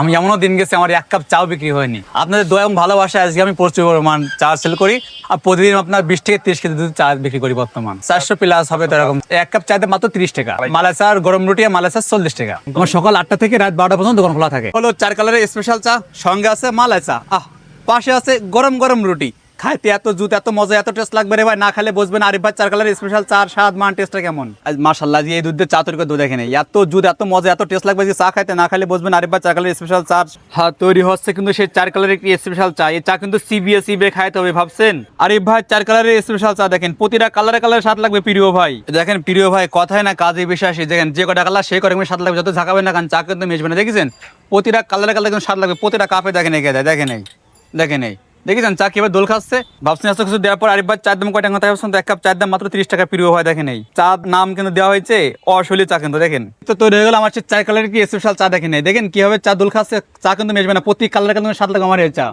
আমি এমনও দিন গেছে আমার এক কাপ চাও বিক্রি হয়নি। আপনাদের দয়া এবং ভালোবাসা আজকে আমি প্রচুর পরিমাণ চা সেল করি, আর প্রতিদিন আপনার 20 থেকে 30 কেজি দুধ চা বিক্রি করি। বর্তমান 400 প্লাস হবে তো এরকম। এক কাপ চাতে মাত্র 30 টাকা। মালাই চা আর গরম রুটি আর মালাই চা 40 টাকা। আমার সকাল 8টা থেকে রাত 12টা পর্যন্ত দোকান খোলা থাকে। হলো 4 কালারের স্পেশাল চা, সঙ্গে আছে মালাই চা, পাশে আছে গরম গরম রুটি। খাইতে এত জুত, এত মজা, এত টেস্ট লাগবে রে ভাই, না খেলে বুঝবেন আরিফ ভাই 4 কালারের স্পেশাল চার স্বাদ মান টেস্টটা কেমন। আজ মাশাআল্লাহ এই দুধ দিয়ে চা তৈরি করে দুধ দেখেন, এত জুত, এত মজা, এত টেস্ট লাগবে যে চা খাইতে, না খেলে বুঝবেন আরিফ ভাই 4 কালারের স্পেশাল চা। হ্যাঁ, তৈরি হচ্ছে কিন্তু সেই 4 কালারের একটি স্পেশাল চা। এই চা কিন্তু সিবিএসই বে খাইতে হবে ভাবছেন। আরিফ ভাই 4 কালারের স্পেশাল চা দেখেন, প্রতিটা কালারে কালারে স্বাদ লাগবে প্রিয় ভাই। দেখেন প্রিয় ভাই, কথায় না কাজে বিশ্বাসী। দেখেন যে কটা কালার সেই করে স্বাদ লাগবে, যত ঝাঁকাবেন না কারণ চা কিন্তু মেশবে না। দেখেছেন প্রতিটা কালারে কালারে কিন্তু স্বাদ লাগবে, প্রতিটা কাপে দেখেন এগিয়ে যায়। দেখেন দেখেছেন চা কিভাবে দোল খাচ্ছে। ভাবছেন এত কিছু দেওয়ার পর আরিফ ভাই চার দাম কয়টা কথা ভাবছেন তো, এক কাপ চার দাম মাত্র 30 টাকা প্রিয় হয়। দেখেন এই চা নাম কিন্তু দেওয়া হয়েছে অশৈলী চা কিন্তু। দেখেন তো তৈরি হয়ে গেল আমার 4 কালারের কি স্পেশাল চা। দেখেন কিভাবে চা দোল খাচ্ছে, চা কিন্তু মেশবে না, প্রতি কালারে কিন্তু স্বাদ লাগবে আমার এই চা।